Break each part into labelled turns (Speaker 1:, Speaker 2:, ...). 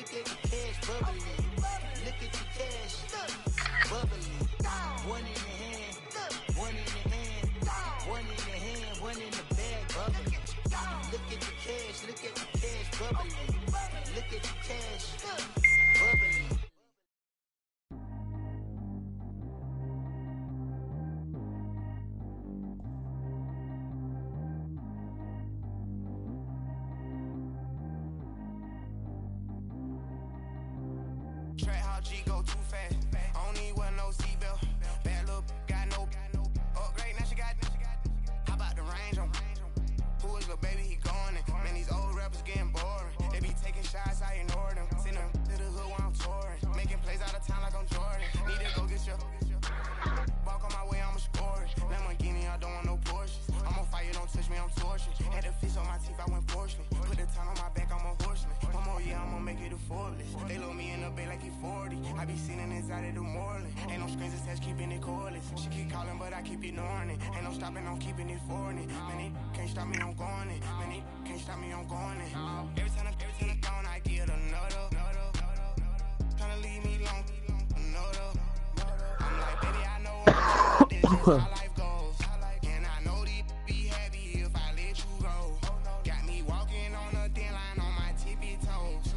Speaker 1: Look at the cash bubbling. Look at the cash bubbling. One in the hand, one in the hand, one in the hand, one in the bag bubbling. Look at the cash bubbling. Look at the cash bubbling.
Speaker 2: Track how G go too fast. I don't need wear no seatbelt. Bad little got no upgrade. Now she got. How about the range on? Who is little baby? He going in. Man, these old rappers getting boring. They be taking shots, I ignore them. Send them to the hood while I'm touring. Making plays out of town like I'm Jordan. Need to go get your. Walk on my way, I'ma score it. Lamborghini, I don't want no Porsches. I'm on fire, don't touch me, I'm torching. Had the fish on my teeth, I went fortunate. Put the town on my back, I'm a horseman. One more year, I'ma make it a Forbes. They load me in the bay like he 40. I be sitting inside of the Moreland. Ain't no strings attached, keeping it cordless. She keep calling, but I keep ignoring it. Ain't no stopping, I'm keeping it for it. Man, it can't stop me, I'm going it. Man, it can't stop me, I'm going it. Every time I gone, I get another. Tryna leave me long, another. I'm like, baby, I know I'm this is how life goes. And I know these be happy if I let you go. Got me walking on a thin line on my tippy toes.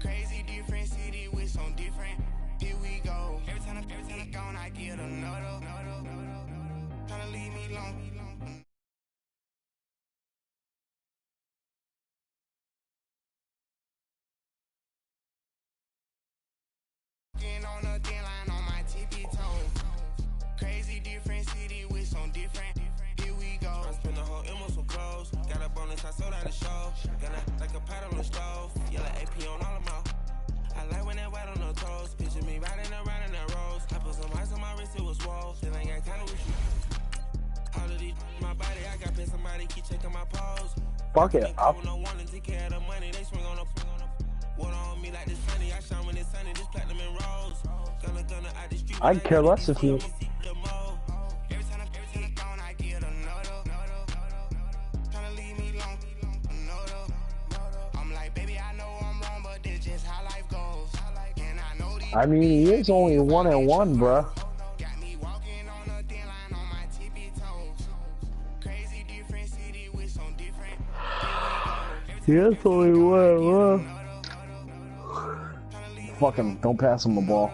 Speaker 2: Crazy different city with some different. Here we go. Every time I gone, I get another. Tryna leave me long. On a thin line on my tippy toes. Crazy different city with some different. Here we go. I spent the whole M on some clothes. Got a bonus, I sold out the show. Got like a pot on the stove. Yellow AP on all of them. I like when that white on the toes. Picture me riding around in that rose. I put some ice on my wrist, it was swole. Still ain't got time to with you. All of these, my body, I got been somebody keep checking my pose.
Speaker 3: Fuck it up.
Speaker 2: No one to take care of the money, they swing on the. Water on me like this sunny, I shine when it's sunny, this platinum and rose. Gonna out the street.
Speaker 3: I care less if you.
Speaker 2: Every time I gone, I get another. Tryna leave me long, another. I'm like, baby, I know I'm wrong, but this just how life goes. And I know these.
Speaker 3: I mean, he is only 1-1, bruh.
Speaker 2: Got me walking on a thin line on my tippy toes. Crazy different city with some different.
Speaker 3: He is only 1-1. Fucking don't pass him the ball.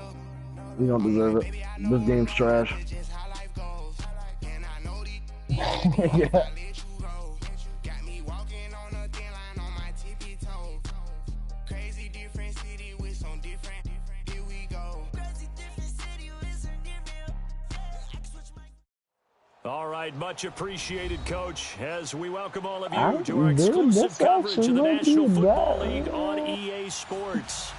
Speaker 3: You don't deserve it. This game's trash. Yeah.
Speaker 4: All right, much appreciated, Coach, as we welcome all of you to our exclusive coverage of the National Football League on EA Sports.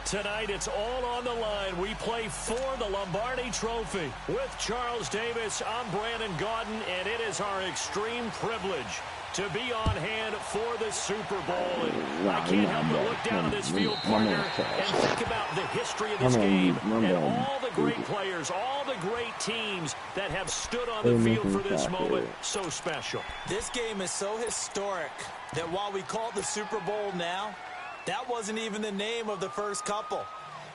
Speaker 4: Tonight, it's all on the line. We play for the Lombardi Trophy. With Charles Davis, I'm Brandon Gaudin, and it is our extreme privilege to be on hand for the Super Bowl. And I can't help but look down at this field, partner, and think about the history of this game and all the great players, all the great teams that have stood on the field for this moment. So special.
Speaker 5: This game is so historic that while we call it the Super Bowl now, that wasn't even the name of the first couple.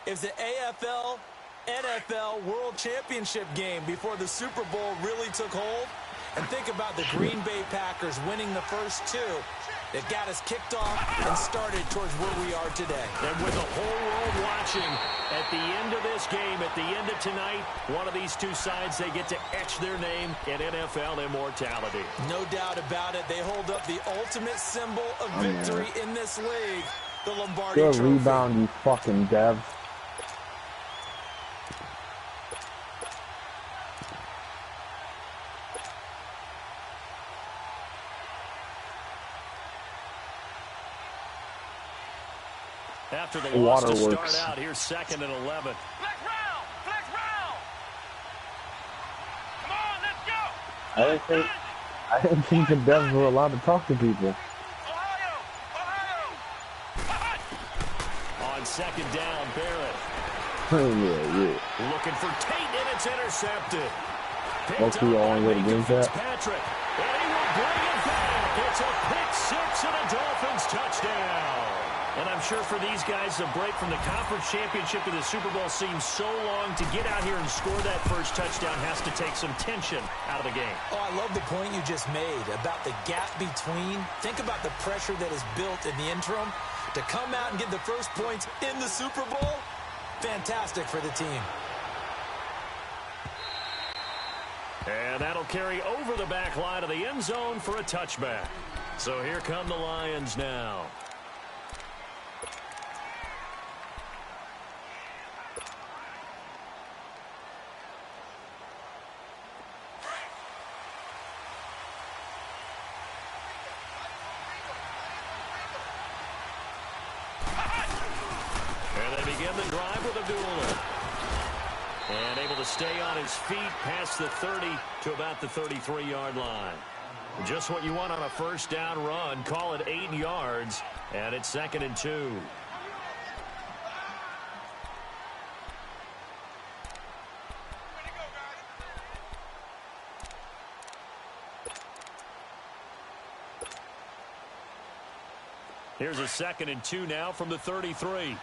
Speaker 5: It was the AFL, NFL World Championship game before the Super Bowl really took hold. And think about the Green Bay Packers winning the first two that got us kicked off and started towards where we are today.
Speaker 4: And with the whole world watching, at the end of this game, at the end of tonight, one of these two sides, they get to etch their name in NFL immortality.
Speaker 5: No doubt about it. They hold up the ultimate symbol of victory in this league, the Lombardi Trophy.
Speaker 3: Good rebound, you fucking Dev.
Speaker 4: After the loss to
Speaker 3: Waterworks.
Speaker 4: start out, here's 2nd and 11.
Speaker 6: Flex round! Flex round! Come on, let's go!
Speaker 3: I didn't think the Devs were allowed to talk to people.
Speaker 6: Ohio!
Speaker 4: On 2nd down, Barrett.
Speaker 3: Yeah.
Speaker 4: Looking for Tate, and it's intercepted. Picked
Speaker 3: Most people
Speaker 4: up
Speaker 3: only
Speaker 4: by
Speaker 3: go to
Speaker 4: Minka
Speaker 3: game chat.
Speaker 4: Fitzpatrick. And he will bring it back. It's a pick six and a Dolphins touchdown. And I'm sure for these guys, the break from the conference championship to the Super Bowl seems so long. To get out here and score that first touchdown has to take some tension out of the game.
Speaker 5: Oh, I love the point you just made about the gap between. Think about the pressure that is built in the interim. To come out and get the first points in the Super Bowl, fantastic for the team.
Speaker 4: And that'll carry over the back line of the end zone for a touchback. So here come the Lions now. The drive with Abdullah. And able to stay on his feet past the 30 to about the 33-yard line. Just what you want on a first down run. Call it 8 yards. And it's 2nd and 2. Here's a 2nd and 2 now from the 33.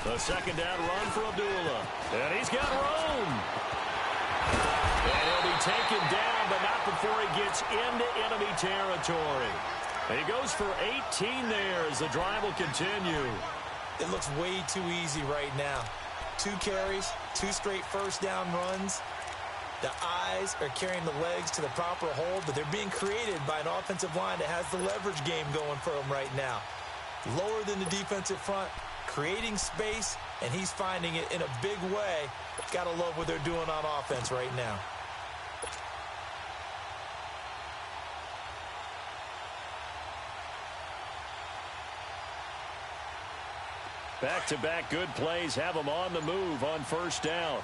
Speaker 4: A second down run for Abdullah. And he's got room. And he'll be taken down, but not before he gets into enemy territory. And he goes for 18 there as the drive will continue.
Speaker 5: It looks way too easy right now. 2 carries, 2 straight first down runs. The eyes are carrying the legs to the proper hold, but they're being created by an offensive line that has the leverage game going for them right now. Lower than the defensive front, creating space, and he's finding it in a big way. Gotta love what they're doing on offense right now.
Speaker 4: Back-to-back good plays have them on the move on first down.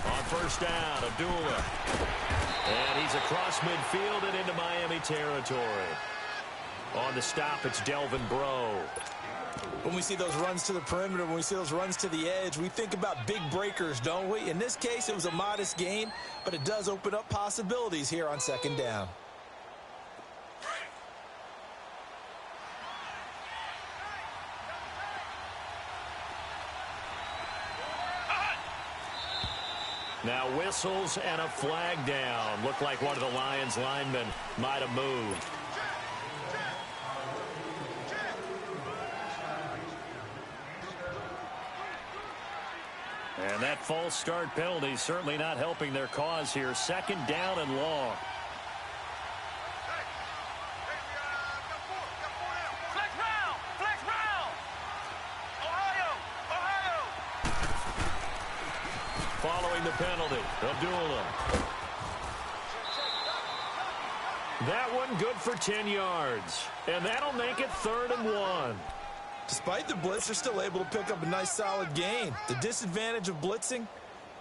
Speaker 4: On first down, Abdullah. And he's across midfield and into Miami territory. On the stop, it's Delvin Breaux.
Speaker 5: When we see those runs to the perimeter, when we see those runs to the edge, we think about big breakers, don't we? In this case, it was a modest gain, but it does open up possibilities here on second down.
Speaker 4: Now whistles and a flag down. Looked like one of the Lions linemen might have moved. And that false start penalty certainly not helping their cause here. Second down and long.
Speaker 6: Flex round. Ohio.
Speaker 4: Following the penalty, Abdullah. That one good for 10 yards. And that'll make it 3rd and 1.
Speaker 5: Despite the blitz, they're still able to pick up a nice solid gain. The disadvantage of blitzing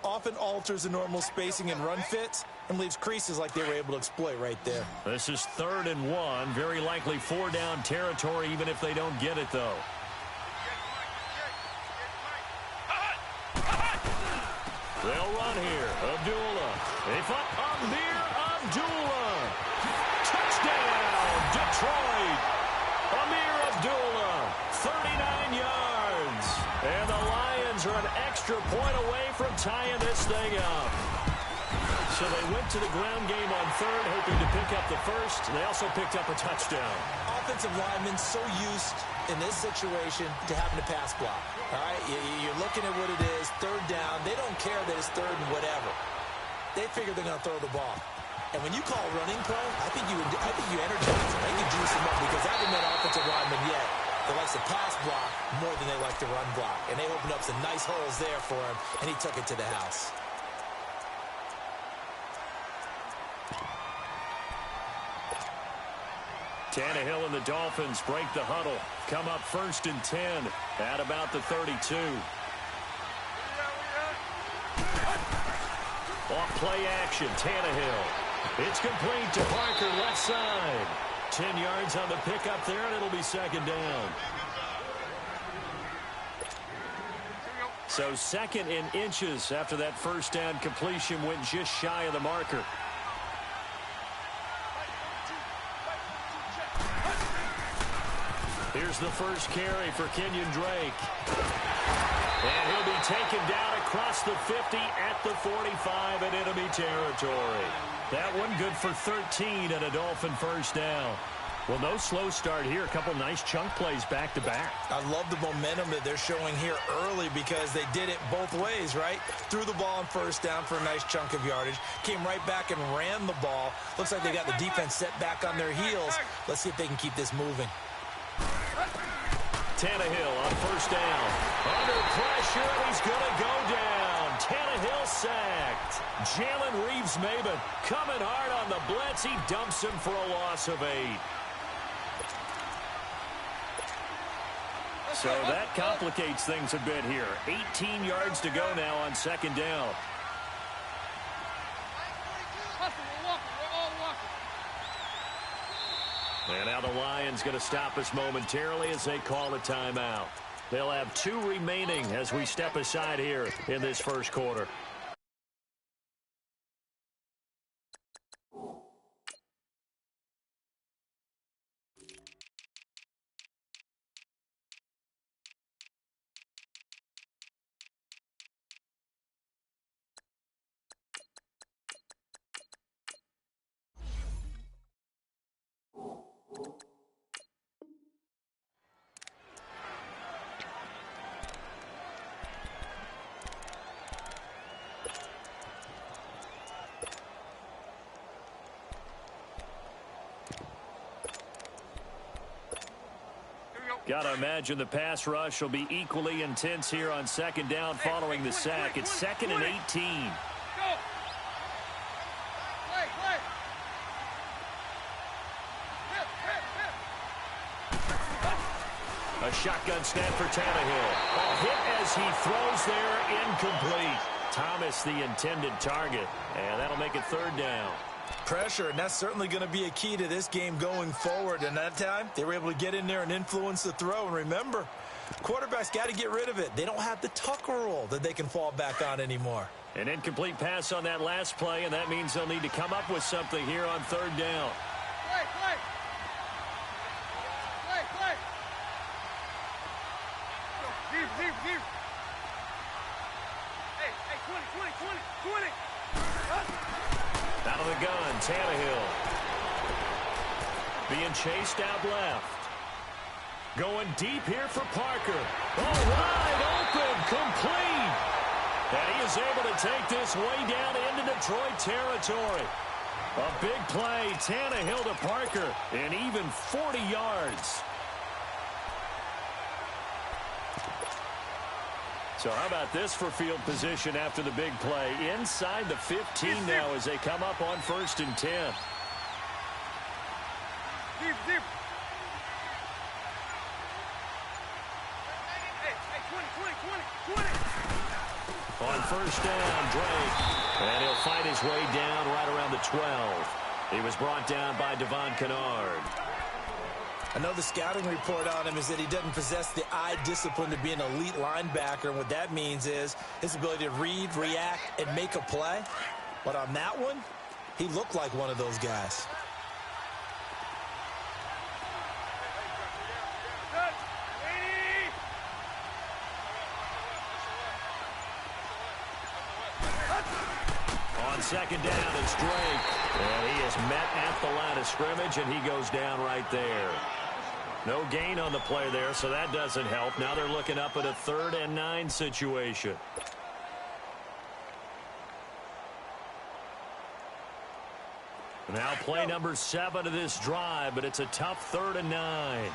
Speaker 5: often alters the normal spacing and run fits and leaves creases like they were able to exploit right there.
Speaker 4: This is 3rd and 1. Very likely 4 down territory even if they don't get it, though. They'll run here. Abdullah. They fight Amir Abdullah. Touchdown, Detroit. Amir Abdullah, 39 yards. And the Lions are an extra point away from tying this thing up. So they went to the ground game on 3rd, hoping to pick up the first. They also picked up a touchdown.
Speaker 5: Offensive linemen so used in this situation to having to pass block. All right, you're looking at what it is, 3rd down. They don't care that it's 3rd and whatever. They figure they're going to throw the ball. And when you call running play, I think you energize them. They can juice them up because I haven't met offensive linemen yet that likes to pass block more than they like to run block. And they opened up some nice holes there for him, and he took it to the house.
Speaker 4: Tannehill and the Dolphins break the huddle. Come up 1st and 10 at about the 32. Off play action, Tannehill. It's complete to Parker, left side. 10 yards on the pickup there, and it'll be 2nd down. So 2nd in inches after that first down completion went just shy of the marker. Here's the first carry for Kenyon Drake. And he'll be taken down across the 50 at the 45 in enemy territory. That one good for 13 and a Dolphin first down. Well, no slow start here. A couple nice chunk plays back-to-back.
Speaker 5: I love the momentum that they're showing here early because they did it both ways, right? Threw the ball on first down for a nice chunk of yardage. Came right back and ran the ball. Looks like they got the defense set back on their heels. Let's see if they can keep this moving.
Speaker 4: Tannehill on first down. Under pressure, and he's going to go down. Tannehill sacked. Jalen Reeves-Maybin coming hard on the blitz. He dumps him for a loss of 8. So that complicates things a bit here. 18 yards to go now on 2nd down. And now the Lions going to stop us momentarily as they call a timeout. They'll have 2 remaining as we step aside here in this first quarter. Got to imagine the pass rush will be equally intense here on 2nd down following the sack. It's 2nd and 18. A shotgun snap for Tannehill. A hit as he throws there, incomplete. Thomas the intended target, and that'll make it 3rd down.
Speaker 5: Pressure, and that's certainly going to be a key to this game going forward. And that time, they were able to get in there and influence the throw. And remember, quarterbacks got to get rid of it. They don't have the Tucker rule that they can fall back on anymore.
Speaker 4: An incomplete pass on that last play, and that means they'll need to come up with something here on 3rd down. Out of the gun, Tannehill. Being chased out left. Going deep here for Parker. Oh, wide open, complete. And he is able to take this way down into Detroit territory. A big play, Tannehill to Parker, and even 40 yards. So how about this for field position after the big play? Inside the 15 now as they come up on 1st and 10. On 1st down, Drake. And he'll fight his way down right around the 12. He was brought down by Devon Kennard.
Speaker 5: I know the scouting report on him is that he doesn't possess the eye discipline to be an elite linebacker. And what that means is his ability to read, react, and make a play. But on that one, he looked like one of those guys.
Speaker 4: On 2nd down, it's Drake. And he is met at the line of scrimmage, and he goes down right there. No gain on the play there, so that doesn't help. Now they're looking up at a 3rd and 9 situation. Now play number 7 of this drive, but it's a tough 3rd and 9.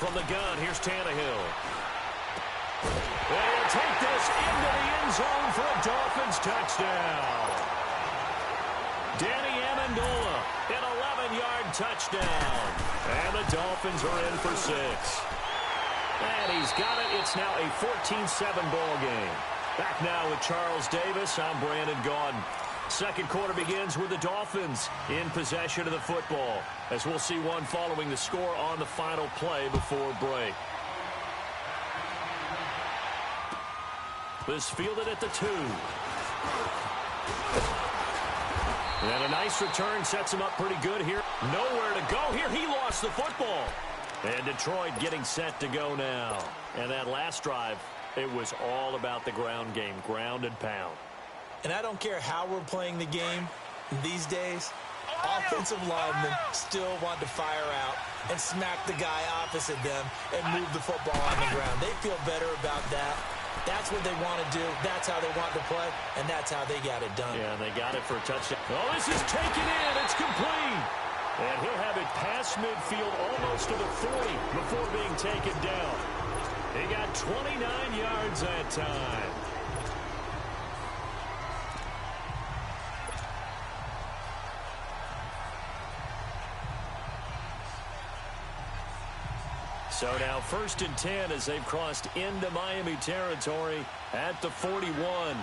Speaker 4: From the gun, here's Tannehill. They'll take this into the end zone for a Dolphins touchdown. Danny Amendola, an 11-yard touchdown. And the Dolphins are in for 6. And he's got it. It's now a 14-7 ball game. Back now with Charles Davis. I'm Brandon Gaudin. Second quarter begins with the Dolphins in possession of the football, as we'll see one following the score on the final play before break. This fielded at the 2. And a nice return sets him up pretty good here. Nowhere to go here. He lost the football. And Detroit getting set to go now. And that last drive, it was all about the ground game, ground and pound.
Speaker 5: And I don't care how we're playing the game these days, offensive linemen still want to fire out and smack the guy opposite them and move the football on the ground. They feel better about that. That's what they want to do. That's how they want to play, and that's how they got it done.
Speaker 4: Yeah, and they got it for a touchdown. Oh, this is taken in. It's complete. And he'll have it past midfield almost to the 40 before being taken down. He got 29 yards that time. So now 1st and 10 as they've crossed into Miami territory at the 41.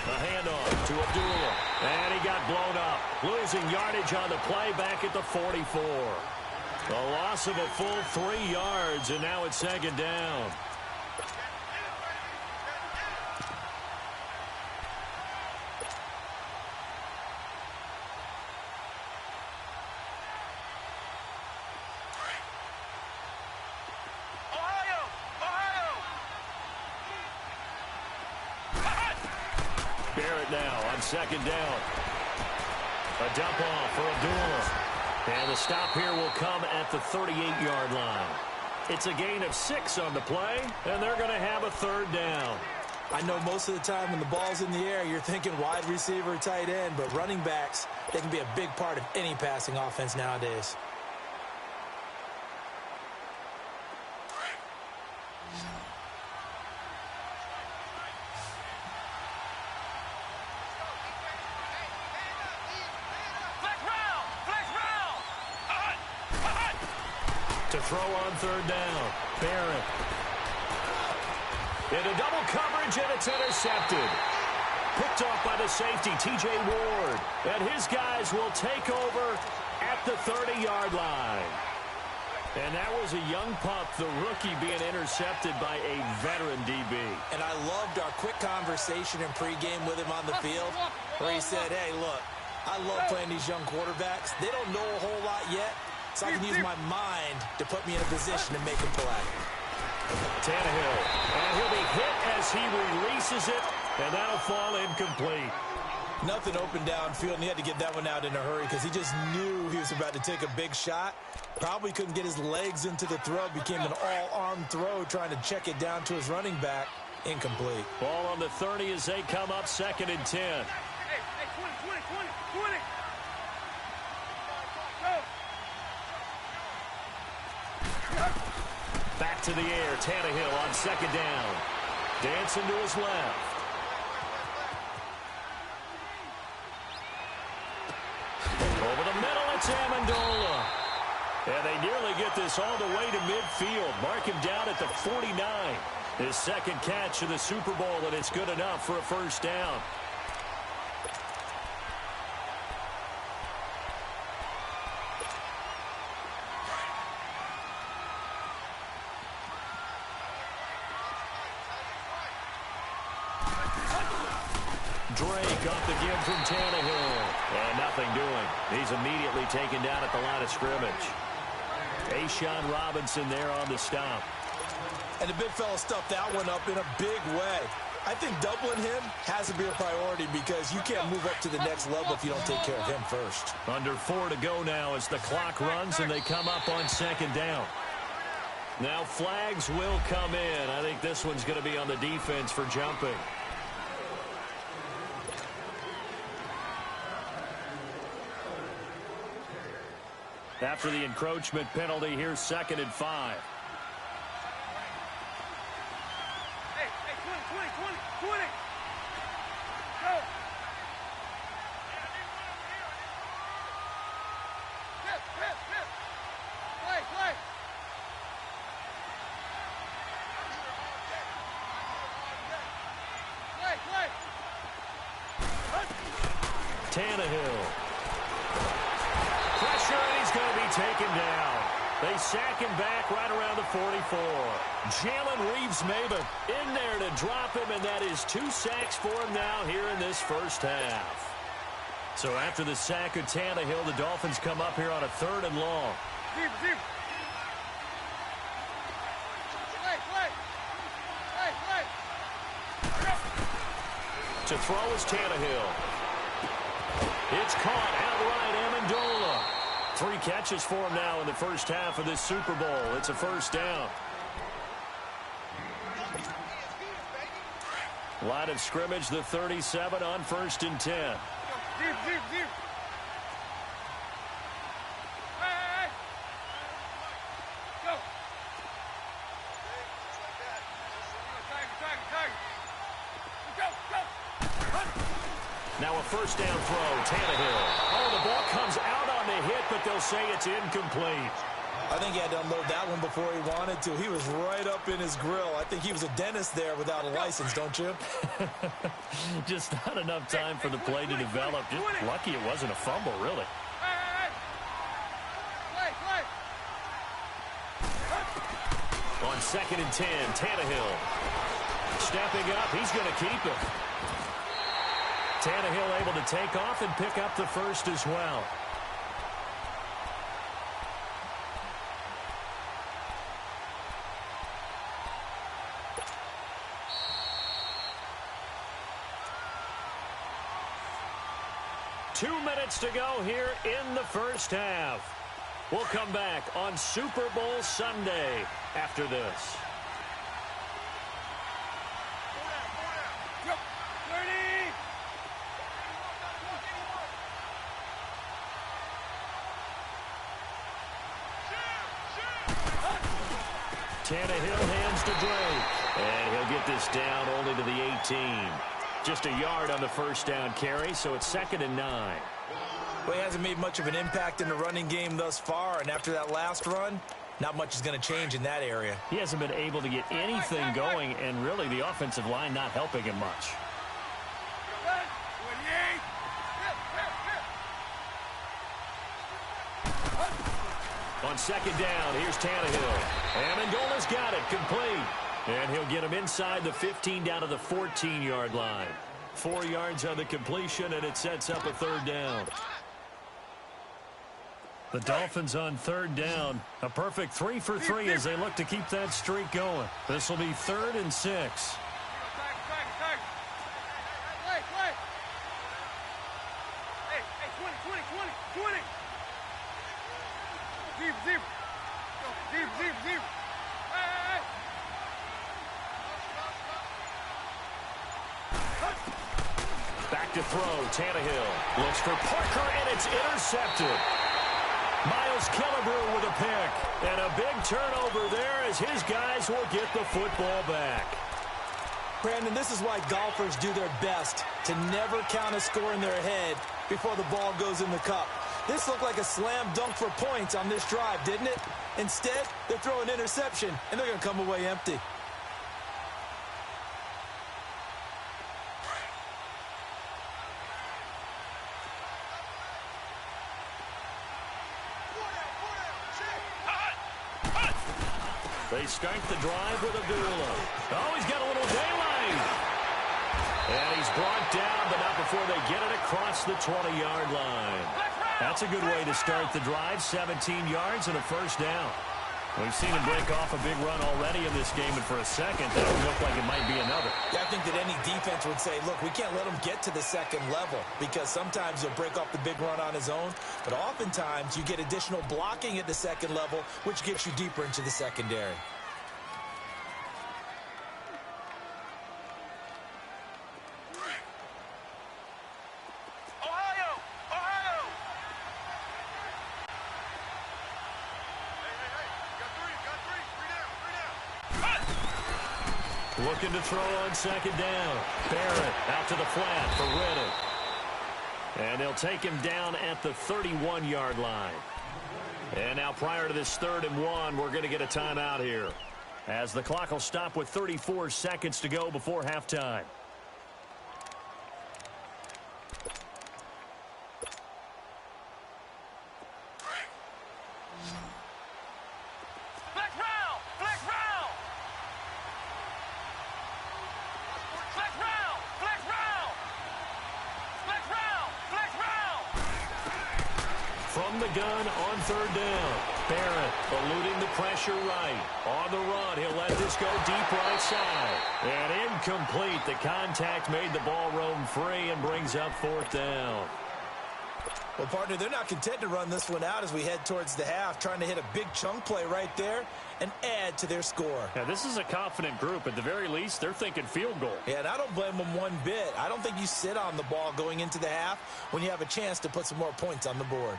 Speaker 4: A handoff to Abdullah. And he got blown up. Losing yardage on the play back at the 44. A loss of a full 3 yards, and now it's 2nd down. Barrett now on 2nd down. A dump off for Abdullah. And the stop here will come at the 38-yard line. It's a gain of 6 on the play, and they're going to have a 3rd down.
Speaker 5: I know most of the time when the ball's in the air, you're thinking wide receiver, tight end, but running backs, they can be a big part of any passing offense nowadays.
Speaker 4: To throw on 3rd down. Barrett. Into double coverage, and it's intercepted. Picked off by the safety, T.J. Ward. And his guys will take over at the 30-yard line. And that was a young pup, the rookie, being intercepted by a veteran DB.
Speaker 5: And I loved our quick conversation in pregame with him on the field, where he said, hey, look, I love playing these young quarterbacks. They don't know a whole lot yet, so I can use my mind to put me in a position to make a play.
Speaker 4: Tannehill, and he'll be hit as he releases it, and that'll fall incomplete.
Speaker 5: Nothing open downfield, and he had to get that one out in a hurry because he just knew he was about to take a big shot. Probably couldn't get his legs into the throw. Became an all-arm throw, trying to check it down to his running back. Incomplete.
Speaker 4: Ball on the 30 as they come up 2nd and 10.
Speaker 6: Hey, 20.
Speaker 4: Back to the air, Tannehill on 2nd down. Dancing to his left. Over the middle, it's Amendola. And they nearly get this all the way to midfield. Mark him down at the 49. His 2nd catch of the Super Bowl, and it's good enough for a 1st down. Drake off the give from Tannehill. And nothing doing. He's immediately taken down at the line of scrimmage. A'Shawn Robinson there on the stop.
Speaker 5: And the big fella stuffed that one up in a big way. I think doubling him has to be a priority because you can't move up to the next level if you don't take care of him first.
Speaker 4: Under 4 to go now as the clock runs and they come up on 2nd down. Now flags will come in. I think this one's going to be on the defense for jumping. After the encroachment penalty, here's 2nd and 5.
Speaker 6: Hey, 20. Go. Play.
Speaker 4: Tannehill. Pressure, and he's going to be taken down. They sack him back right around the 44. Jalen Reeves-Maybin in there to drop him, and that is 2 sacks for him now here in this first half. So after the sack of Tannehill, the Dolphins come up here on a 3rd and long. To throw is Tannehill. It's caught outright, Amendola. 3 catches for him now in the first half of this Super Bowl. It's a first down. Line of scrimmage, the 37 on 1st and 10. Now a first down throw, Tannehill. Oh, the ball comes out on the hit, but they'll say it's incomplete.
Speaker 5: I think he had to unload that one before he wanted to. He was right up in his grill. I think he was a dentist there without a license, don't you?
Speaker 4: Just not enough time for the play to develop. Just lucky it wasn't a fumble, really. On 2nd and 10, Tannehill. Stepping up, he's going to keep it. Tannehill able to take off and pick up the first as well. Two minutes to go here in the first half. We'll come back on Super Bowl Sunday after this. Tannehill hands to Drake. And he'll get this down only to the 18. Just a yard on the first down carry, so it's 2nd and 9.
Speaker 5: Well, he hasn't made much of an impact in the running game thus far, and after that last run, not much is going to change in that area.
Speaker 4: He hasn't been able to get anything going, and really the offensive line not helping him much. On 2nd down, here's Tannehill. Amendola's got it, complete. And he'll get him inside the 15 down to the 14-yard line. 4 yards on the completion, and it sets up a 3rd down. The Dolphins on 3rd down. A perfect 3 for 3 as they look to keep that streak going. This will be 3rd and 6. Back to throw, Tannehill looks for Parker, and it's intercepted. Miles Killebrew with a pick, and a big turnover there as his guys will get the football back.
Speaker 5: Brandon, this is why golfers do their best to never count a score in their head before the ball goes in the cup. This looked like a slam dunk for points on this drive, didn't it? Instead, they throw an interception, and they're going to come away empty.
Speaker 4: They start the drive with Abdullah. Oh, he's got a little daylight. And he's brought down, but not before they get it across the 20-yard line. That's a good way to start the drive. 17 yards and a first down. We've seen him break off a big run already in this game, and for a second, that would look like it might be another.
Speaker 5: Yeah, I think that any defense would say, look, we can't let him get to the second level because sometimes he'll break off the big run on his own, but oftentimes you get additional blocking at the second level, which gets you deeper into the secondary.
Speaker 4: Looking to throw on 2nd down. Barrett out to the flat for Riddick. And they'll take him down at the 31-yard line. And now prior to this 3rd and 1, we're going to get a timeout here, as the clock will stop with 34 seconds to go before halftime. from the gun on third down. Barrett eluding the pressure right. On the run, he'll let this go deep right side. And incomplete. The contact made the ball roam free and brings up fourth down.
Speaker 5: Well, partner, they're not content to run this one out as we head towards the half, trying to hit a big chunk play right there and add to their score.
Speaker 4: Now, this is a confident group. At the very least, they're thinking field goal.
Speaker 5: Yeah, and I don't blame them one bit. I don't think you sit on the ball going into the half when you have a chance to put some more points on the board.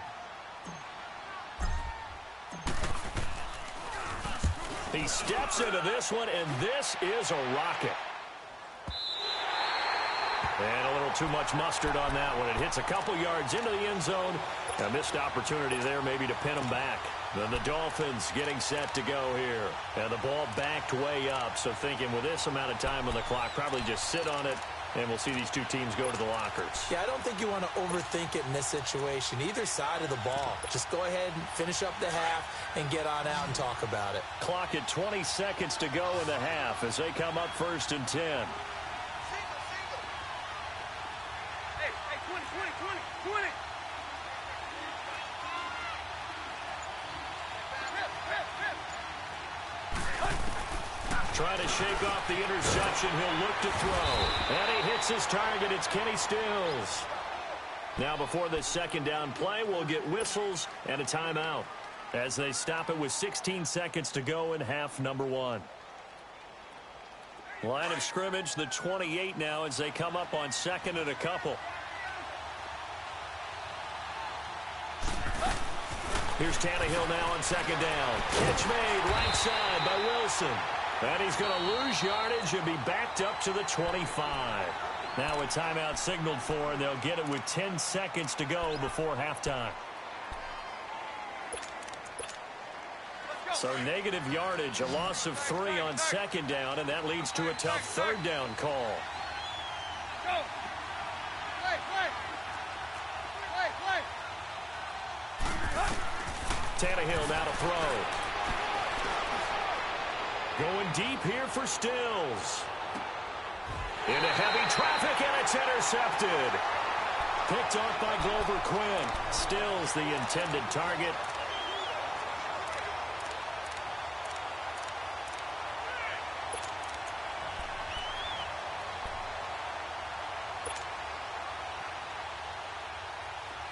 Speaker 4: He steps into this one, and this is a rocket. And a little too much mustard on that one. It hits a couple yards into the end zone. A missed opportunity there maybe to pin them back. Then the Dolphins getting set to go here. And the ball backed way up. So thinking with this amount of time on the clock, probably just sit on it, and we'll see these two teams go to the lockers.
Speaker 5: Yeah, I don't think you want to overthink it in this situation. Either side of the ball. Just go ahead and finish up the half and get on out and talk about it.
Speaker 4: Clock at 20 seconds to go in the half as they come up 1st and 10. Trying to shake off the interception. He'll look to throw. And he hits his target. It's Kenny Stills. Now before this second down play, we'll get whistles and a timeout as they stop it with 16 seconds to go in half number 1. Line of scrimmage, the 28 now as they come up on 2nd and a couple. Here's Tannehill now on 2nd down. Catch made right side by Wilson. And he's going to lose yardage and be backed up to the 25. Now a timeout signaled for, and they'll get it with 10 seconds to go before halftime. So negative yardage, a loss of 3 on 2nd down, and that leads to a tough 3rd down call. Tannehill now to throw. Going deep here for Stills. Into heavy traffic, and it's intercepted. Picked off by Glover Quinn. Stills the intended target.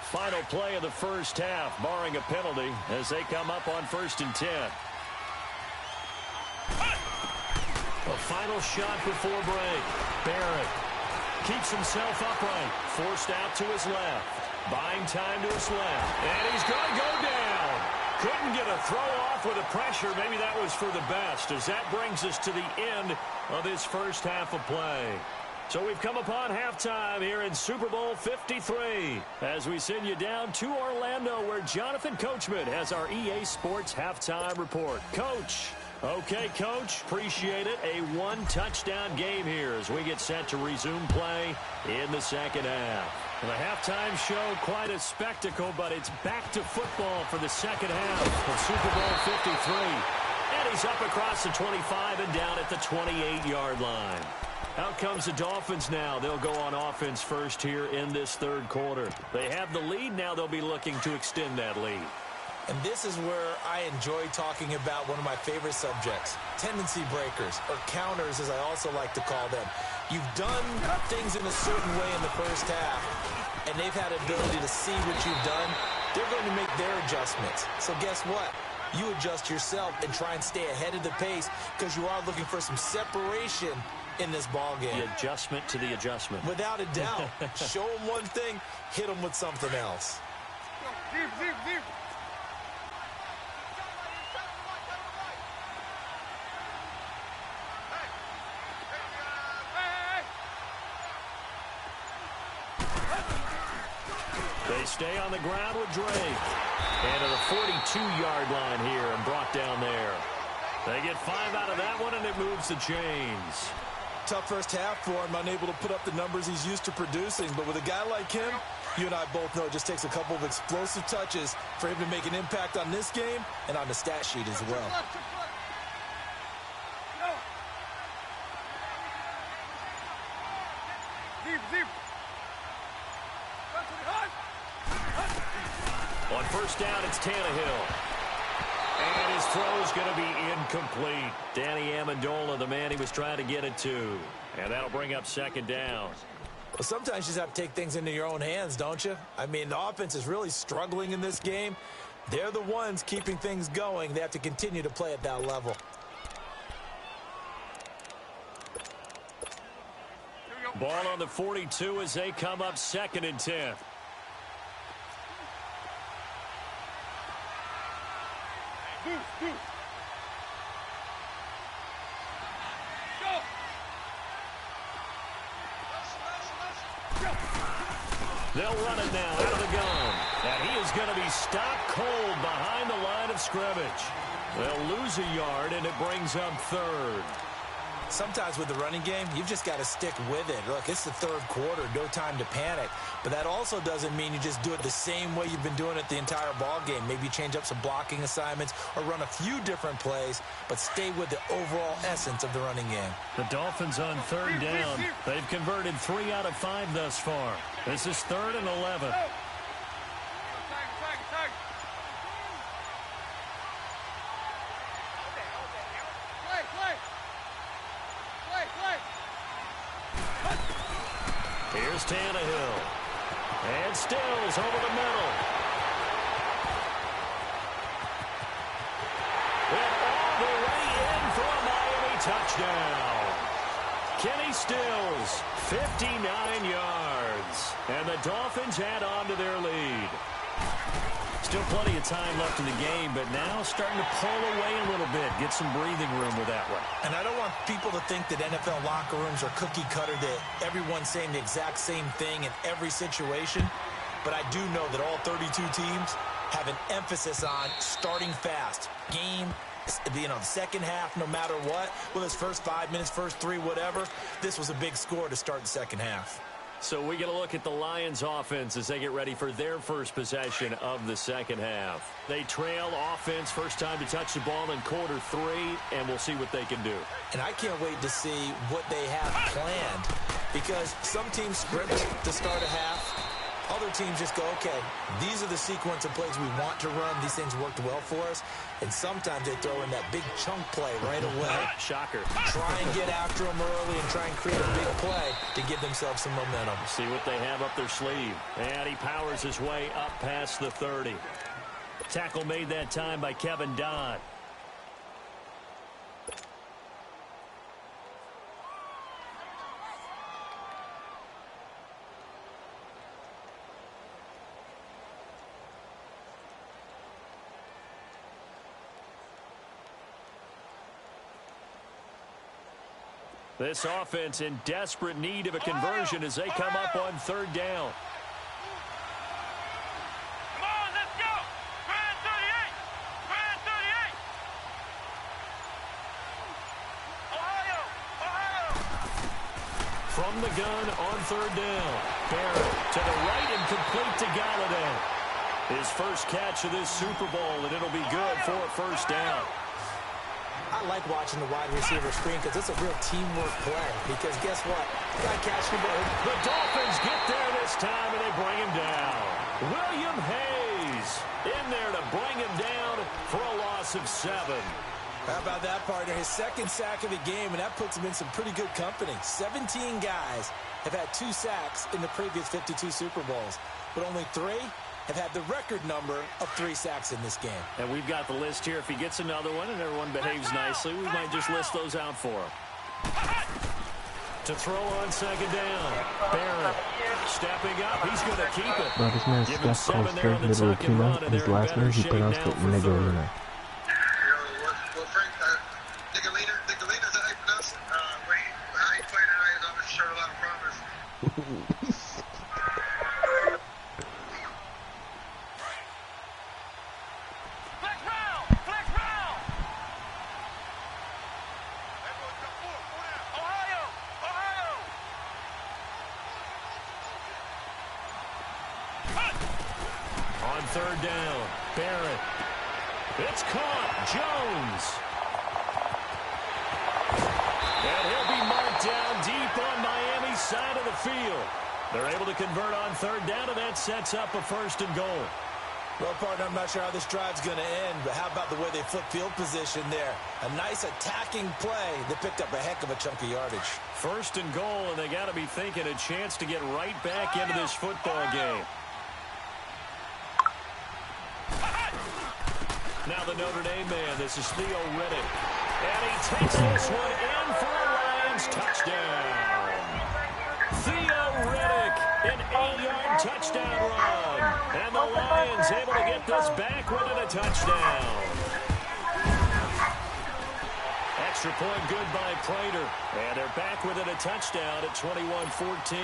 Speaker 4: Final play of the first half, barring a penalty, as they come up on 1st and 10. A final shot before break. Barrett keeps himself upright. Forced out to his left. Buying time to his left. And he's going to go down. Couldn't get a throw off with the pressure. Maybe that was for the best, as that brings us to the end of this first half of play. So we've come upon halftime here in Super Bowl 53 as we send you down to Orlando, where Jonathan Coachman has our EA Sports halftime report. Coach. Okay, Coach, appreciate it. A one-touchdown game here as we get set to resume play in the second half. The halftime show, quite a spectacle, but it's back to football for the second half of Super Bowl 53. And he's up across the 25 and down at the 28-yard line. Out comes the Dolphins now. They'll go on offense first here in this 3rd quarter. They have the lead. Now they'll be looking to extend that lead.
Speaker 5: And this is where I enjoy talking about one of my favorite subjects, tendency breakers, or counters as I also like to call them. You've done things in a certain way in the first half, and they've had the ability to see what you've done. They're going to make their adjustments. So guess what? You adjust yourself and try and stay ahead of the pace because you are looking for some separation in this ball game.
Speaker 4: The adjustment to the adjustment.
Speaker 5: Without a doubt. Show them one thing, hit them with something else.
Speaker 6: Deep, deep, deep.
Speaker 4: They stay on the ground with Drake. And to the 42-yard line here and brought down there. They get 5 out of that one, and it moves the chains.
Speaker 5: Tough first half for him, unable to put up the numbers he's used to producing. But with a guy like him, you and I both know it just takes a couple of explosive touches for him to make an impact on this game and on the stat sheet as well.
Speaker 6: Deep, deep.
Speaker 4: On first down, it's Tannehill. And his throw's going to be incomplete. Danny Amendola, the man he was trying to get it to. And that'll bring up second down.
Speaker 5: Well, sometimes you just have to take things into your own hands, don't you? I mean, the offense is really struggling in this game. They're the ones keeping things going. They have to continue to play at that level.
Speaker 4: Ball on the 42 as they come up 2nd and 10. They'll run it now out of the gun. And he is going to be stopped cold behind the line of scrimmage. They'll lose a yard, and it brings up 3rd.
Speaker 5: Sometimes with the running game, you've just got to stick with it. Look, it's the 3rd quarter, no time to panic. But that also doesn't mean you just do it the same way you've been doing it the entire ball game. Maybe change up some blocking assignments or run a few different plays, but stay with the overall essence of the running game.
Speaker 4: The Dolphins on 3rd down. They've converted 3 out of 5 thus far. This is 3rd and 11. Here's Tannehill. And Stills over the middle. And all the way in for a Miami touchdown. Kenny Stills, 59 yards. And the Dolphins add on to their lead. Still plenty of time left in the game, but now starting to pull away a little bit. Get some breathing room with that one.
Speaker 5: And I don't want people to think that NFL locker rooms are cookie cutter, that everyone's saying the exact same thing in every situation. But I do know that all 32 teams have an emphasis on starting fast. Game, the second half, no matter what. Well, it's first 5 minutes, first 3, whatever. This was a big score to start the second half.
Speaker 4: So we get a look at the Lions offense as they get ready for their first possession of the second half. They trail offense, first time to touch the ball in quarter 3, and we'll see what they can do.
Speaker 5: And I can't wait to see what they have planned, because some teams script to start a half. Other teams just go, okay, these are the sequence of plays we want to run. These things worked well for us. And sometimes they throw in that big chunk play right away.
Speaker 4: Shocker.
Speaker 5: Try and get after them early and try and create a big play to give themselves some momentum.
Speaker 4: See what they have up their sleeve. And he powers his way up past the 30. Tackle made that time by Kevin Dodd. This offense in desperate need of a conversion as they come up on 3rd down.
Speaker 6: Come on, let's go! Brand 38! Brand 38! Ohio! Ohio!
Speaker 4: From the gun on 3rd down. Barrett to the right and complete to Galladay. His first catch of this Super Bowl, and it'll be good for a first down.
Speaker 5: I like watching the wide receiver screen because it's a real teamwork play. Because guess what? The guy catching the ball.
Speaker 4: The Dolphins get there this time, and they bring him down. William Hayes in there to bring him down for a loss of 7.
Speaker 5: How about that, partner? His second sack of the game, and that puts him in some pretty good company. 17 guys have had 2 sacks in the previous 52 Super Bowls, but only 3 have had the record number of 3 sacks in this game.
Speaker 4: And we've got the list here. If he gets another one and everyone behaves nicely, we might just list those out for him. To throw on 2nd down. Barrett stepping up. He's going to keep it.
Speaker 7: Bro, this man's
Speaker 4: Give him
Speaker 7: stuff
Speaker 4: 7
Speaker 7: called
Speaker 4: there on
Speaker 7: straight
Speaker 4: the
Speaker 7: middle of
Speaker 4: second run,
Speaker 7: tuna.
Speaker 4: and
Speaker 7: His
Speaker 4: they're in
Speaker 7: last
Speaker 4: better
Speaker 7: name, he
Speaker 4: shape
Speaker 7: pronounced
Speaker 4: now
Speaker 7: it
Speaker 4: for
Speaker 7: nigga, you
Speaker 4: 3rd.
Speaker 7: know.
Speaker 6: Well, Frank, Nicolina, is that how you pronounce it? How you play tonight is always showed a lot of promise. Flex round! Flex round! Ohio! Ohio!
Speaker 4: On 3rd down, Barrett. It's caught. Jones. And he'll be marked down deep on Miami's side of the field. They're able to convert on 3rd down, and that sets up a 1st and goal.
Speaker 5: Well, partner, I'm not sure how this drive's going to end, but how about the way they flip field position there? A nice attacking play that picked up a heck of a chunk of yardage.
Speaker 4: First and goal, and they got to be thinking a chance to get right back into this football game. Now the Notre Dame man, this is Theo Riddick. And he takes this one in for a Lions touchdown. Theo Riddick, an 8-yard touchdown run. And the Lions able to get this back within a touchdown. Extra point good by Prater. And they're back within a touchdown at 21-14.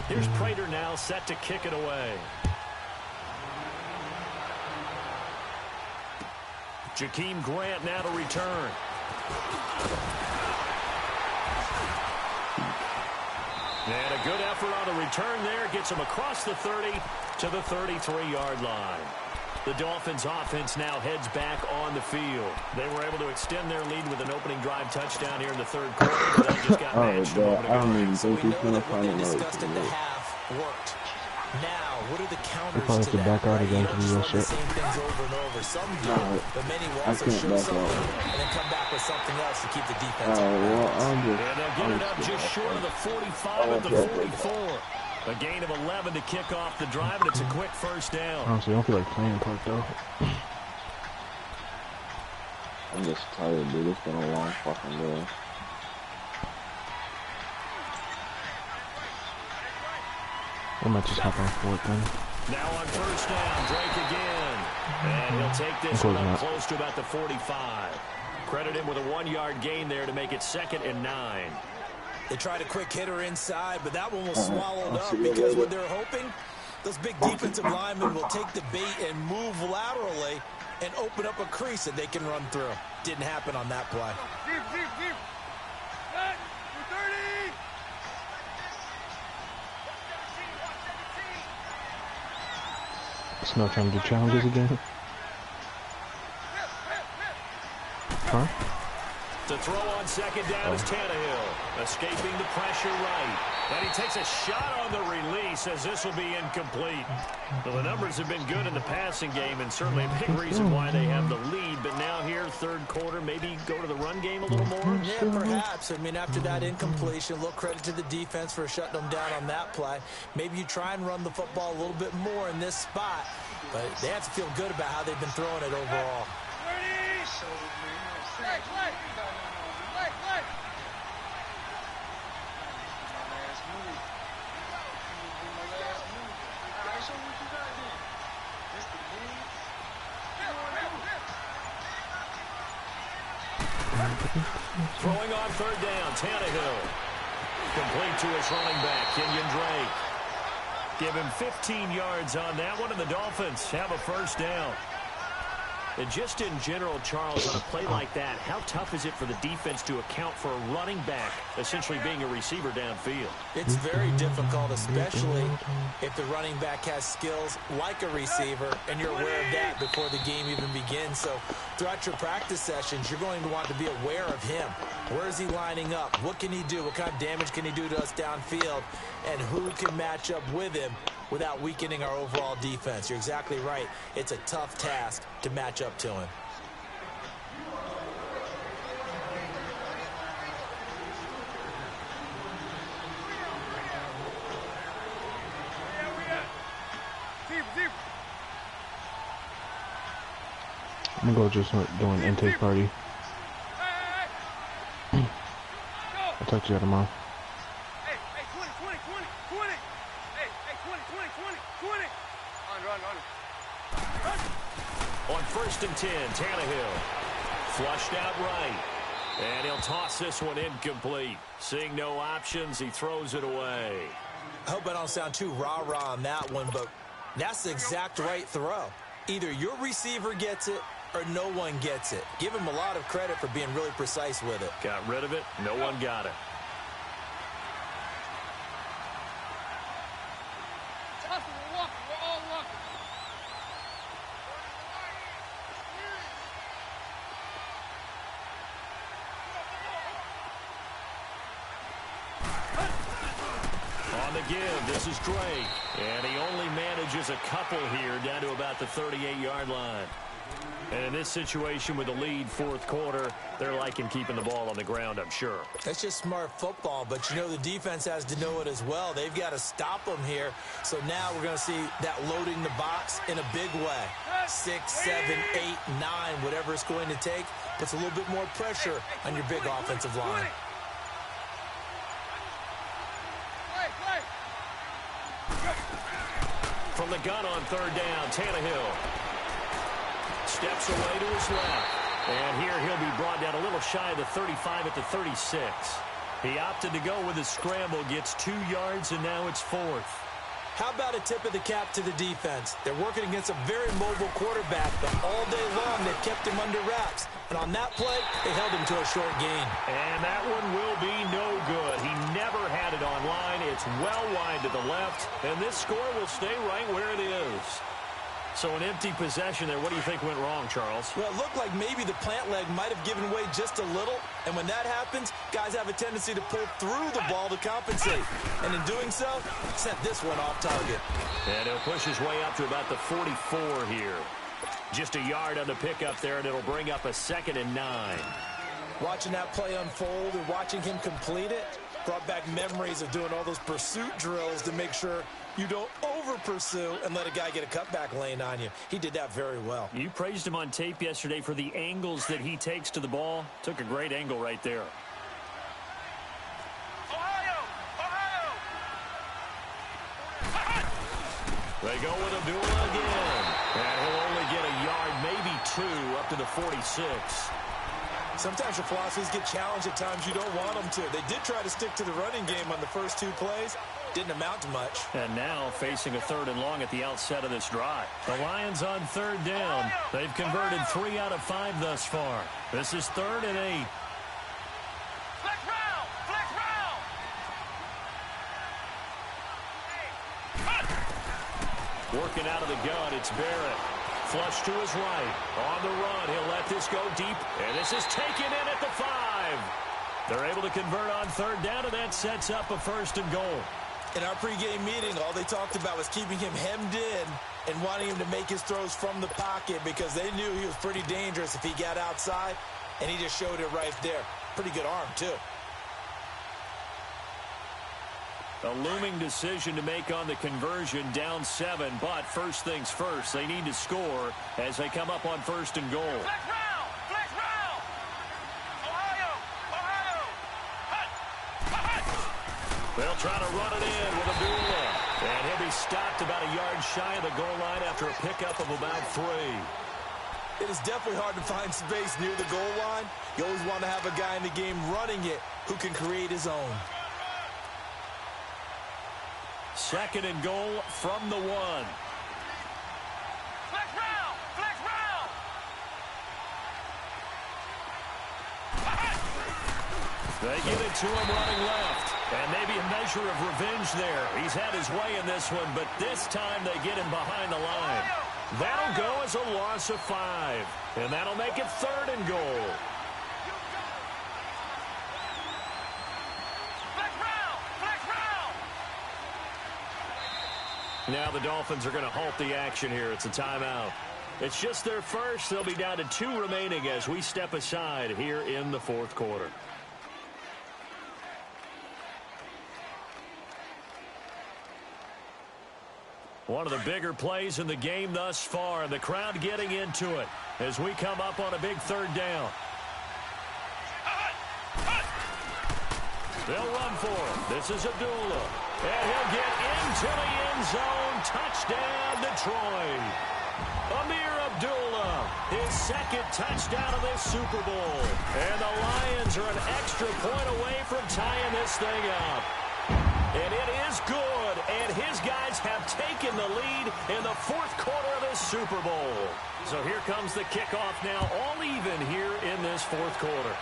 Speaker 4: Here's Prater now set to kick it away. Jakeem Grant now to return. And a good effort on the return there. Gets him across the 30 to the 33-yard line. The Dolphins offense now heads back on the field. They were able to extend their lead with an opening drive touchdown here in the third quarter, but they just got matched a moment ago.
Speaker 3: I don't even think he's going to
Speaker 5: What
Speaker 3: find
Speaker 5: they
Speaker 3: another
Speaker 5: discussed at the half worked. Now, what are the counters
Speaker 7: probably
Speaker 5: to
Speaker 7: have to
Speaker 5: that?
Speaker 7: back out again
Speaker 5: You
Speaker 7: to
Speaker 5: don't
Speaker 7: do
Speaker 5: just
Speaker 7: that
Speaker 5: run the
Speaker 7: shit.
Speaker 5: same things over and over. Some do, but many will
Speaker 3: I
Speaker 5: also
Speaker 3: can't
Speaker 5: show
Speaker 3: back
Speaker 5: something
Speaker 3: out.
Speaker 5: and then come back with something else to keep the defense on
Speaker 3: Well,
Speaker 5: balance.
Speaker 3: I'm just,
Speaker 4: And they'll get it up just short of the 45 at the 44. A gain of 11 to kick off the drive, and it's a quick first down.
Speaker 7: Honestly, I don't feel like playing Park though.
Speaker 3: I'm just tired, dude. It's been a long fucking day.
Speaker 7: I might just hop on fourth then.
Speaker 4: Now on first down, Drake again. And he'll take this one up close to about the 45. Credit him with a 1-yard gain there to make it 2nd and 9.
Speaker 5: They tried a quick hitter inside, but that one was swallowed up because what they're hoping, those big defensive linemen will take the bait and move laterally and open up a crease that they can run through. Didn't happen on that play.
Speaker 7: Snell trying to do challenges again. Huh?
Speaker 4: To throw on second down is Tannehill, escaping the pressure right. And he takes a shot on the release as this will be incomplete. Well, the numbers have been good in the passing game and certainly a big reason why they have the lead. But now here, third quarter, maybe go to the run game a little more?
Speaker 5: Yeah, perhaps. I mean, after that incompletion, a little credit to the defense for shutting them down on that play. Maybe you try and run the football a little bit more in this spot. But they have to feel good about how they've been throwing it overall.
Speaker 4: Throwing on third down, Tannehill. Complete to his running back, Kenyon Drake. Give him 15 yards on that one, and the Dolphins have a first down. And just in general, Charles, on a play like that, how tough is it for the defense to account for a running back essentially being a receiver downfield?
Speaker 5: It's very difficult, especially if the running back has skills like a receiver, and you're aware of that before the game even begins. So throughout your practice sessions, you're going to want to be aware of him. Where is he lining up? What can he do? What kind of damage can he do to us downfield? And who can match up with him without weakening our overall defense? You're exactly right. It's a tough task to match up to him.
Speaker 7: I'm gonna go just do an intake party. I'll talk to you tomorrow.
Speaker 4: On first and 10, Tannehill. Flushed out right. And he'll toss this one incomplete. Seeing no options, he throws it away.
Speaker 5: I hope I don't sound too rah-rah on that one, but that's the exact right throw. Either your receiver gets it or no one gets it. Give him a lot of credit for being really precise with it.
Speaker 4: Got rid of it. No one got it. the give. This is Drake. And he only manages a couple here down to about the 38-yard line. And in this situation with the lead fourth quarter, they're liking keeping the ball on the ground, I'm sure.
Speaker 5: That's just smart football, but you know the defense has to know it as well. They've got to stop them here. So now we're going to see that loading the box in a big way. 6, 7, 8, 9, whatever it's going to take, puts a little bit more pressure on your big offensive line.
Speaker 4: From the gun on third down, Tannehill steps away to his left. And here he'll be brought down a little shy of the 35 at the 36. He opted to go with his scramble, gets 2 yards, and now it's fourth.
Speaker 5: How about a tip of the cap to the defense? They're working against a very mobile quarterback, but all day long they've kept him under wraps. And on that play, they held him to a short gain.
Speaker 4: And that one will be no good. He never had it online. It's well wide to the left, and this score will stay right where it is. So an empty possession there. What do you think went wrong, Charles?
Speaker 5: Well, it looked like maybe the plant leg might have given way just a little. And when that happens, guys have a tendency to pull through the ball to compensate. And in doing so, sent this one off target.
Speaker 4: And he'll push his way up to about the 44 here. Just a yard on the pickup there, and it'll bring up a 2nd and 9.
Speaker 5: Watching that play unfold and watching him complete it brought back memories of doing all those pursuit drills to make sure you don't over-pursue and let a guy get a cutback lane on you. He did that very well.
Speaker 4: You praised him on tape yesterday for the angles that he takes to the ball. Took a great angle right there. They go with Abdullah again. And he'll only get a yard, maybe 2, up to the 46.
Speaker 5: Sometimes your philosophies get challenged at times you don't want them to. They did try to stick to the running game on the first 2 plays. Didn't amount to much.
Speaker 4: And now facing a 3rd and long at the outset of this drive. The Lions on 3rd down. They've converted 3 out of 5 thus far. This is 3rd and 8.
Speaker 8: Flex round! Flex round!
Speaker 4: Working out of the gun, it's Barrett. Flush to his right. On the run, he'll let this go deep. And this is taken in at the 5. They're able to convert on 3rd down, and that sets up a 1st and goal.
Speaker 5: In our pregame meeting, all they talked about was keeping him hemmed in and wanting him to make his throws from the pocket because they knew he was pretty dangerous if he got outside, and he just showed it right there. Pretty good arm, too.
Speaker 4: A looming decision to make on the conversion, down 7, but first things first, they need to score as they come up on 1st and goal.
Speaker 8: Flex round! Flex round! Ohio! Ohio! Hut! Hut!
Speaker 4: They'll try to run it in with Abdullah. And he'll be stopped about a yard shy of the goal line after a pickup of about 3.
Speaker 5: It is definitely hard to find space near the goal line. You always want to have a guy in the game running it who can create his own.
Speaker 4: 2nd and goal from the 1.
Speaker 8: Flex round! Flex round!
Speaker 4: They give it to him running left. And maybe a measure of revenge there. He's had his way in this one, but this time they get him behind the line. That'll go as a loss of 5. And that'll make it 3rd and goal. Now the Dolphins are going to halt the action here. It's a timeout. It's just their first. They'll be down to 2 remaining as we step aside here in the 4th quarter. One of the bigger plays in the game thus far. The crowd getting into it as we come up on a big 3rd down. They'll run for it. This is Abdullah. And he'll get into the end zone. Touchdown, Detroit. Amir Abdullah, his 2nd touchdown of this Super Bowl. And the Lions are an extra point away from tying this thing up. And it is good. And his guys have taken the lead in the 4th quarter of this Super Bowl. So here comes the kickoff now, all even here in this 4th quarter.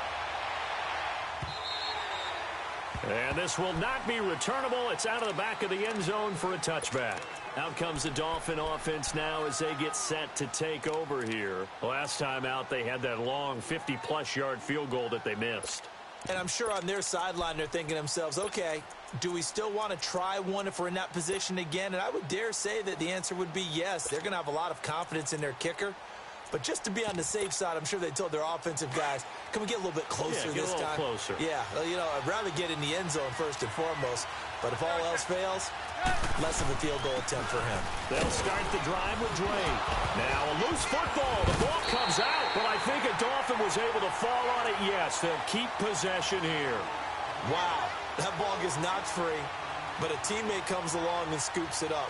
Speaker 4: And this will not be returnable. It's out of the back of the end zone for a touchback. Out comes the Dolphin offense now as they get set to take over here. Last time out, they had that long 50-plus yard field goal that they missed.
Speaker 5: And I'm sure on their sideline they're thinking to themselves, okay, do we still want to try one if we're in that position again? And I would dare say that the answer would be yes. They're going to have a lot of confidence in their kicker. But just to be on the safe side, I'm sure they told their offensive guys, can we get a little bit closer this time?
Speaker 4: Closer.
Speaker 5: Yeah, you know, I'd rather get in the end zone first and foremost. But if all else fails, less of a field goal attempt for him.
Speaker 4: They'll start the drive with Drake. Now a loose football. The ball comes out. But I think a Dolphin was able to fall on it. Yes, they'll keep possession here.
Speaker 5: Wow, that ball gets knocked free, but a teammate comes along and scoops it up.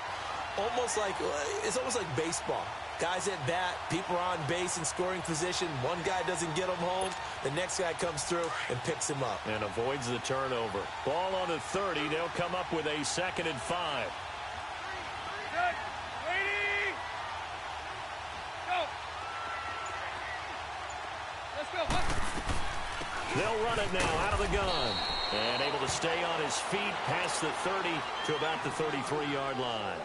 Speaker 5: It's almost like baseball. Guys at bat, people are on base in scoring position. One guy doesn't get him home. The next guy comes through and picks him up.
Speaker 4: And avoids the turnover. Ball on the 30. They'll come up with a 2nd and 5.
Speaker 8: Ready? Go. Let's go.
Speaker 4: They'll run it now out of the gun. And able to stay on his feet past the 30 to about the 33-yard line.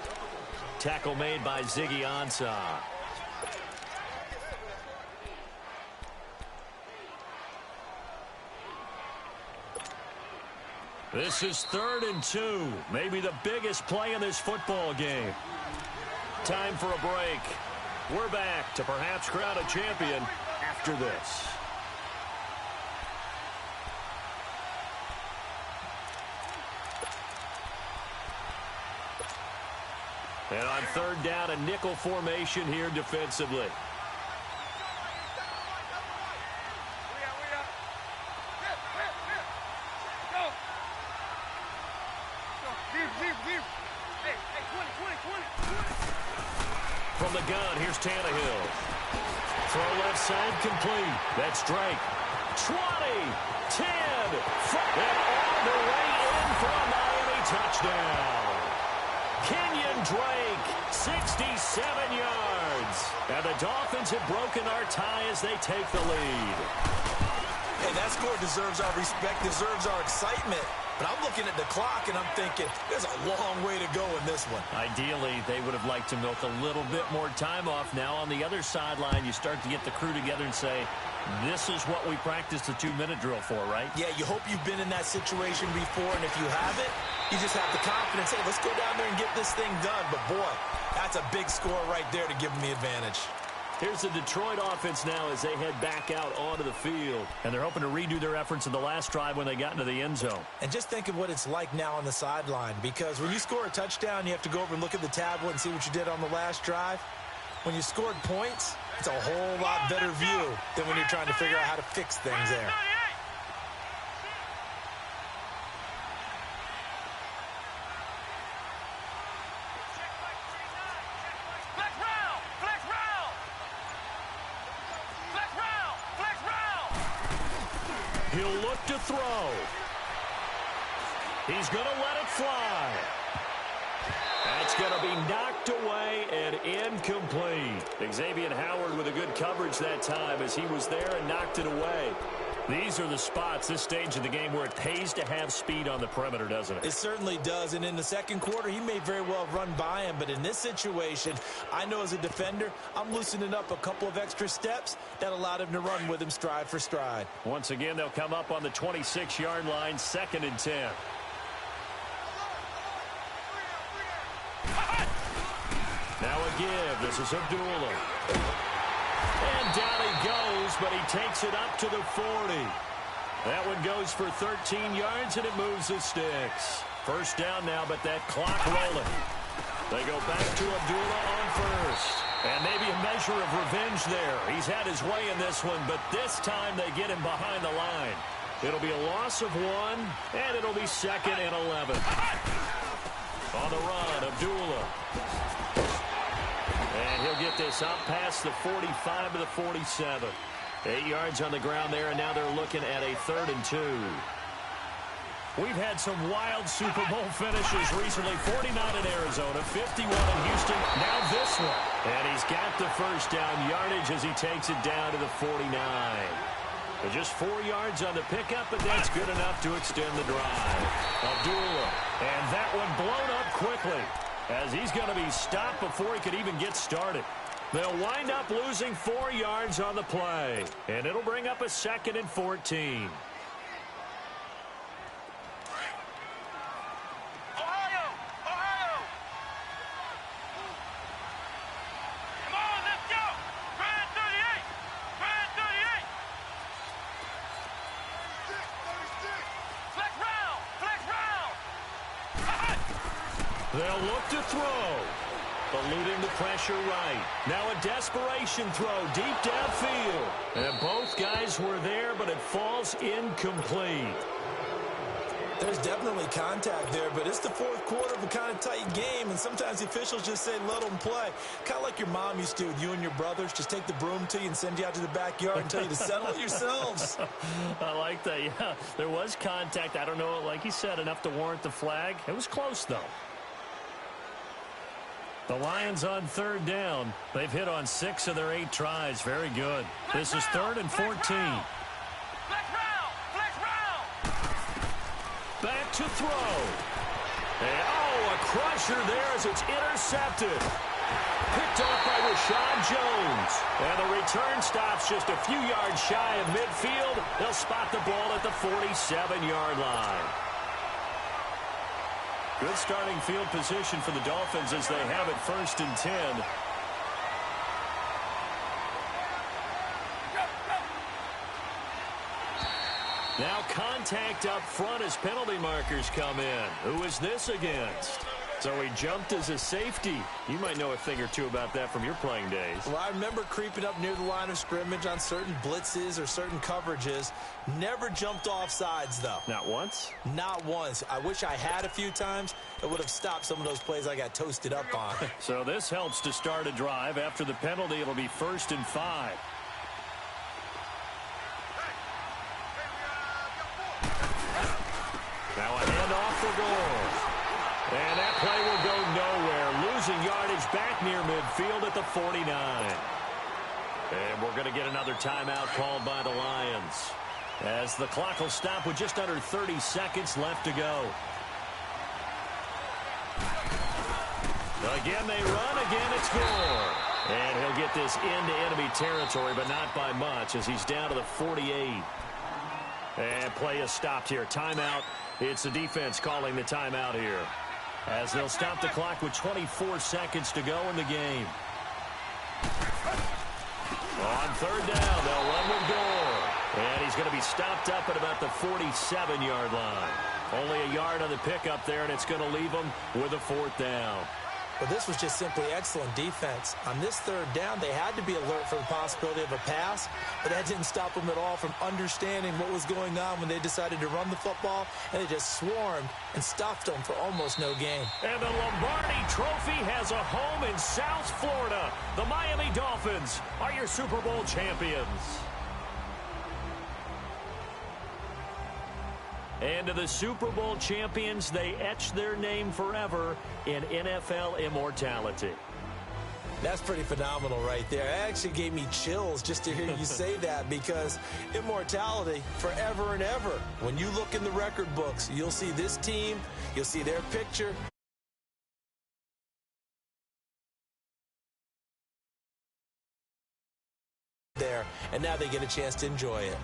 Speaker 4: Tackle made by Ziggy Ansah. This is 3rd and 2. Maybe the biggest play in this football game. Time for a break. We're back to perhaps crown a champion after this. And on 3rd down, a nickel formation here defensively. From the gun, here's Tannehill. Throw left side complete. That's Drake. 20, 10, and all the way in for a Miami touchdown. Kenyon Drake, 67 yards. And the Dolphins have broken our tie as they take the lead.
Speaker 5: Hey, that score deserves our respect, deserves our excitement. But I'm looking at the clock, and I'm thinking, there's a long way to go in this one.
Speaker 4: Ideally, they would have liked to milk a little bit more time off. Now, on the other sideline, you start to get the crew together and say, this is what we practiced the 2-minute drill for, right?
Speaker 5: Yeah, you hope you've been in that situation before, and if you haven't, you just have the confidence, hey, let's go down there and get this thing done. But, boy, that's a big score right there to give them the advantage.
Speaker 4: Here's the Detroit offense now as they head back out onto the field. And they're hoping to redo their efforts in the last drive when they got into the end zone.
Speaker 5: And just think of what it's like now on the sideline, because when you score a touchdown, you have to go over and look at the tablet and see what you did on the last drive. When you scored points, it's a whole lot better view than when you're trying to figure out how to fix things there.
Speaker 4: He'll look to throw. He's going to let it fly. That's going to be knocked away and incomplete. Xavier Howard with a good coverage that time as he was there and knocked it away. These are the spots, this stage of the game, where it pays to have speed on the perimeter, doesn't it?
Speaker 5: It certainly does, and in the second quarter, he may very well run by him, but in this situation, I know as a defender, I'm loosening up a couple of extra steps that allowed him to run with him stride for stride.
Speaker 4: Once again, they'll come up on the 26-yard line, 2nd and 10. Now a give. This is Abdullah. And down he goes, but he takes it up to the 40. That one goes for 13 yards, and it moves the sticks. First down now, but that clock rolling. They go back to Abdullah on first. And maybe a measure of revenge there. He's had his way in this one, but this time they get him behind the line. It'll be a loss of 1, and it'll be 2nd and 11. On the run, Abdullah. And he'll get this up past the 45 to the 47. 8 yards on the ground there, and now they're looking at a 3rd and 2. We've had some wild Super Bowl finishes recently. 49 in Arizona, 51 in Houston, now this one. And he's got the first down yardage as he takes it down to the 49. But just 4 yards on the pickup, but that's good enough to extend the drive. Abdullah, and that one blown up quickly as he's going to be stopped before he could even get started. They'll wind up losing 4 yards on the play, and it'll bring up a 2nd and 14. They'll look to throw. Eluding the pressure right. Now a desperation throw deep downfield. And both guys were there, but it falls incomplete.
Speaker 5: There's definitely contact there, but it's the fourth quarter of a kind of tight game, and sometimes the officials just say, let them play. Kind of like your mom used to with you and your brothers. Just take the broom to you and send you out to the backyard and tell you to settle it yourselves.
Speaker 4: I like that, yeah. There was contact. I don't know, like he said, enough to warrant the flag. It was close, though. The Lions on third down. They've hit on 6 of their 8 tries. Very good. This is 3rd and 14. Back to throw. And, a crusher there as it's intercepted. Picked off by Rashad Jones. And the return stops just a few yards shy of midfield. They'll spot the ball at the 47-yard line. Good starting field position for the Dolphins as they have it 1st and 10. Now contact up front as penalty markers come in. Who is this against? So he jumped as a safety. You might know a thing or two about that from your playing days.
Speaker 5: Well, I remember creeping up near the line of scrimmage on certain blitzes or certain coverages. Never jumped off sides, though.
Speaker 4: Not once?
Speaker 5: Not once. I wish I had a few times. It would have stopped some of those plays I got toasted up on.
Speaker 4: So this helps to start a drive. After the penalty, it'll be 1st and 5. Now a handoff for Gore. And that play will go nowhere. Losing yardage back near midfield at the 49. And we're going to get another timeout called by the Lions, as the clock will stop with just under 30 seconds left to go. Again they run. Again it's Gore. And he'll get this into enemy territory, but not by much, as he's down to the 48. And play is stopped here. Timeout. It's the defense calling the timeout here, as they'll stop the clock with 24 seconds to go in the game. On 3rd down, they'll run with Gore. And he's going to be stopped up at about the 47-yard line. Only a yard on the pickup there, and it's going to leave him with a 4th down.
Speaker 5: But this was just simply excellent defense. On this 3rd down, they had to be alert for the possibility of a pass, but that didn't stop them at all from understanding what was going on when they decided to run the football, and they just swarmed and stopped them for almost no gain.
Speaker 4: And the Lombardi Trophy has a home in South Florida. The Miami Dolphins are your Super Bowl champions. And to the Super Bowl champions, they etch their name forever in NFL immortality.
Speaker 5: That's pretty phenomenal right there. It actually gave me chills just to hear you say that, because immortality forever and ever. When you look in the record books, you'll see this team, you'll see their picture. There, and now they get a chance to enjoy it.